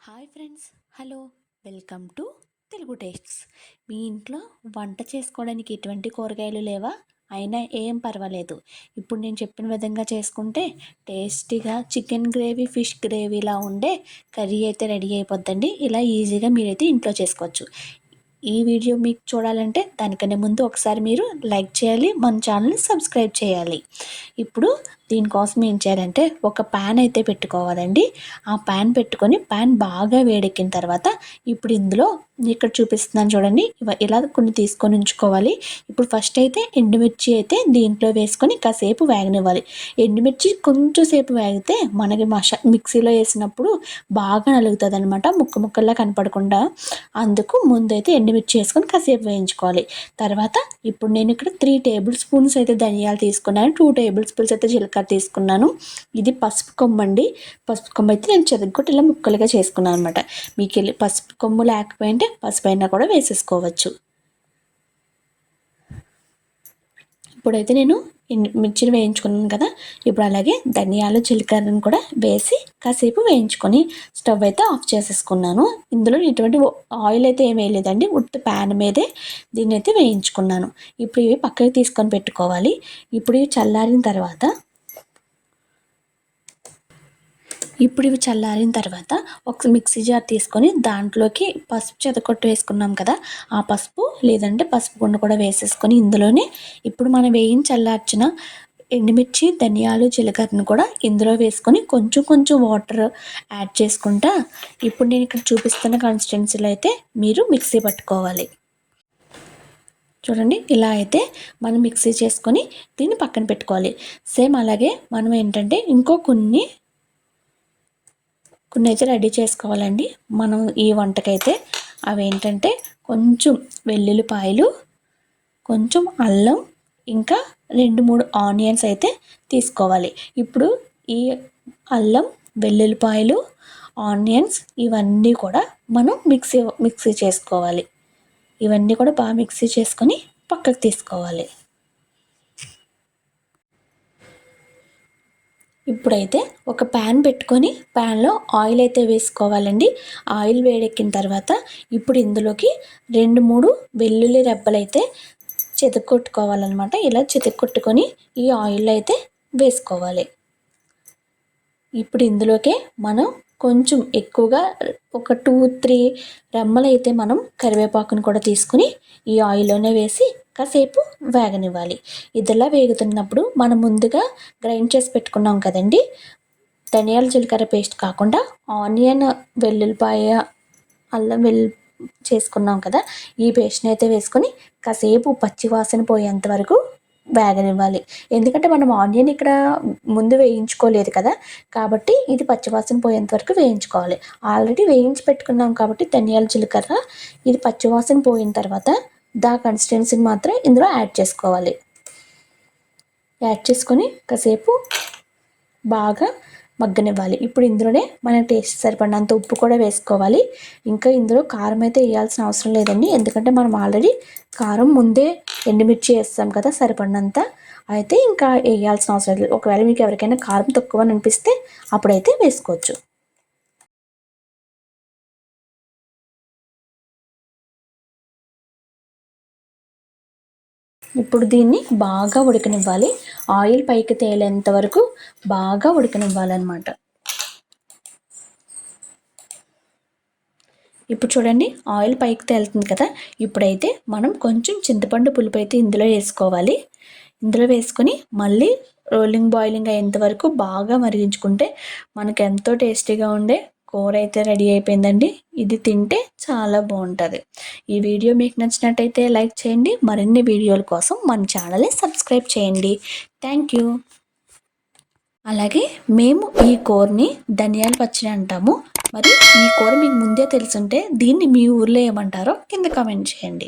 Hi friends, hello, welcome to Telugu tastes. మీ ఇంట్లో వంట చేసుకోవడానికి ఎటువంటి కూరగాయలు లేవా? అయినా ఏం పర్వాలేదు. ఇప్పుడు నేను చెప్పిన విధంగా చేసుకుంటే టేస్టీగా చికెన్ గ్రేవీ, ఫిష్ గ్రేవీలా ఉండే కర్రీ అయితే రెడీ అయిపోద్దండి. ఇలా ఈజీగా మీరైతే ఇంట్లో చేసుకోవచ్చు. ఈ వీడియో మీకు చూడాలంటే దానికన్నా ముందు ఒకసారి మీరు లైక్ చేయాలి, మన ఛానల్ని సబ్స్క్రైబ్ చేయాలి. ఇప్పుడు దీనికోసం ఏం చేయాలంటే ఒక ప్యాన్ అయితే పెట్టుకోవాలండి. ఆ ప్యాన్ పెట్టుకొని ప్యాన్ బాగా వేడెక్కిన తర్వాత ఇప్పుడు ఇందులో ఇక్కడ చూపిస్తున్నాను చూడండి, ఇలా కొన్ని తీసుకొని ఉంచుకోవాలి. ఇప్పుడు ఫస్ట్ అయితే ఎండుమిర్చి అయితే దీంట్లో వేసుకొని కాసేపు వేగనివ్వాలి. ఎండుమిర్చి కొంచెం సేపు వేగితే మనకి మిక్సీలో వేసినప్పుడు బాగా నలుగుతుంది అనమాట, ముక్క ముక్కల్లా కనపడకుండా. అందుకు ముందైతే ఎండుమిర్చి వేసుకొని కాసేపు వేయించుకోవాలి. తర్వాత ఇప్పుడు నేను ఇక్కడ 3 టేబుల్ స్పూన్స్ అయితే ధనియాలు తీసుకున్నాను, 2 టేబుల్ స్పూన్స్ అయితే జీలకర్ర తీసుకున్నాను. ఇది పసుపు కొమ్ము అండి. పసుపు కొమ్ము అయితే నేను చెదగొట్టి ఇలా ముక్కలుగా చేసుకున్నాను అనమాట. మీకు వెళ్ళి పసుపు కొమ్ము లేకపోయింటే పసుపు అయినా కూడా వేసేసుకోవచ్చు. ఇప్పుడైతే నేను మిర్చిని వేయించుకున్నాను కదా, ఇప్పుడు అలాగే ధనియాలు జీలకర్రను కూడా వేసి కాసేపు వేయించుకొని స్టవ్ అయితే ఆఫ్ చేసేసుకున్నాను. ఇందులో ఎటువంటి ఆయిల్ అయితే ఏం వేయలేదండి, ఉత్తి ప్యాన్ మీదే దీన్ని అయితే వేయించుకున్నాను. ఇప్పుడు ఇవి పక్కకి తీసుకొని పెట్టుకోవాలి. ఇప్పుడు ఇవి చల్లారిన తర్వాత చల్లారిన తర్వాత ఒక మిక్సీ జార్ తీసుకొని దాంట్లోకి పసుపు చెదకొట్టు వేసుకున్నాం కదా, ఆ పసుపు లేదంటే పసుపు గుండ కూడా వేసేసుకొని ఇందులోనే ఇప్పుడు మనం చల్లార్చిన ఎండుమిర్చి, ధనియాలు, జీలకర్రను కూడా ఇందులో వేసుకొని కొంచెం కొంచెం వాటర్ యాడ్ చేసుకుంటా ఇప్పుడు నేను ఇక్కడ చూపిస్తున్న కన్సిస్టెన్సీలో అయితే మీరు మిక్సీ పట్టుకోవాలి. చూడండి, ఇలా అయితే మనం మిక్సీ చేసుకొని దీన్ని పక్కన పెట్టుకోవాలి. సేమ్ అలాగే మనం ఏంటంటే ఇంకో కొన్ని అయితే రెడీ చేసుకోవాలండి మనం ఈ వంటకైతే. అవి ఏంటంటే కొంచెం వెల్లుల్లిపాయలు, కొంచెం అల్లం, ఇంకా 2-3 ఆనియన్స్ అయితే తీసుకోవాలి. ఇప్పుడు ఈ అల్లం, వెల్లుల్లిపాయలు, ఆనియన్స్ ఇవన్నీ కూడా మనం మిక్సీ చేసుకోవాలి. ఇవన్నీ కూడా బాగా మిక్సీ చేసుకొని పక్కకు తీసుకోవాలి. ఇప్పుడైతే ఒక ప్యాన్ పెట్టుకొని ప్యాన్లో ఆయిల్ అయితే వేసుకోవాలండి. ఆయిల్ వేడెక్కిన తర్వాత ఇప్పుడు ఇందులోకి 2-3 వెల్లుల్లి రెబ్బలైతే చితక్కొట్టుకోవాలన్నమాట. ఇలా చితక్కొట్టుకొని ఈ ఆయిల్ అయితే వేసుకోవాలి. ఇప్పుడు ఇందులోకే మనం కొంచెం ఎక్కువగా ఒక 2-3 రెమ్మలైతే మనం కరివేపాకును కూడా తీసుకుని ఈ ఆయిల్లోనే వేసి కాసేపు వేగనివ్వాలి. ఇదిలా వేగుతున్నప్పుడు మనం ముందుగా గ్రైండ్ చేసి పెట్టుకున్నాం కదండి, ధనియాల జీలకర్ర పేస్ట్ కాకుండా ఆనియన్, వెల్లుల్లిపాయ, అల్లం చేసుకున్నాం కదా, ఈ పేస్ట్ని అయితే వేసుకొని కాసేపు పచ్చివాసన పోయేంత వరకు వేగనివ్వాలి. ఎందుకంటే మనం ఆనియన్ ఇక్కడ ముందు వేయించుకోలేదు కదా, కాబట్టి ఇది పచ్చివాసన పోయేంత వరకు వేయించుకోవాలి. ఆల్రెడీ వేయించి పెట్టుకున్నాం కాబట్టి ధనియాల జీలకర్ర ఇది పచ్చివాసన పోయిన తర్వాత కన్సిస్టెన్సీని మాత్రం ఇందులో యాడ్ చేసుకోవాలి. యాడ్ చేసుకొని కాసేపు బాగా మగ్గనివ్వాలి. ఇప్పుడు ఇందులోనే మన టేస్ట్ సరిపడినంత ఉప్పు కూడా వేసుకోవాలి. ఇంకా ఇందులో కారం అయితే వేయాల్సిన అవసరం లేదండి, ఎందుకంటే మనం ఆల్రెడీ కారం ముందే ఎండుమిర్చి వేస్తాం కదా సరిపడినంత, అయితే ఇంకా వేయాల్సిన అవసరం లేదు. ఒకవేళ మీకు ఎవరికైనా కారం తక్కువ అని అనిపిస్తే అప్పుడైతే వేసుకోవచ్చు. ఇప్పుడు దీన్ని బాగా ఉడకనివ్వాలి. ఆయిల్ పైకి తేలేంత వరకు బాగా ఉడకనివ్వాలన్నమాట. ఇప్పుడు చూడండి, ఆయిల్ పైకి తేలుతుంది కదా, ఇప్పుడైతే మనం కొంచెం చింతపండు పులుపు అయితే ఇందులో వేసుకోవాలి. ఇందులో వేసుకొని మళ్ళీ బాయిలింగ్ అయ్యేంత వరకు బాగా మరిగించుకుంటే మనకు ఎంతో టేస్టీగా ఉండే కూర అయితే రెడీ అయిపోయిందండి. ఇది తింటే చాలా బాగుంటుంది. ఈ వీడియో మీకు నచ్చినట్టయితే లైక్ చేయండి. మరిన్ని వీడియోల కోసం మన ఛానల్ని సబ్స్క్రైబ్ చేయండి. Thank you. అలాగే మేము ఈ కూరని ధనియాల పచ్చడి అంటాము. మరి ఈ కూర మీకు ముందే తెలుసుంటే దీన్ని మీ ఊర్లో ఏమంటారో కింద కామెంట్ చేయండి.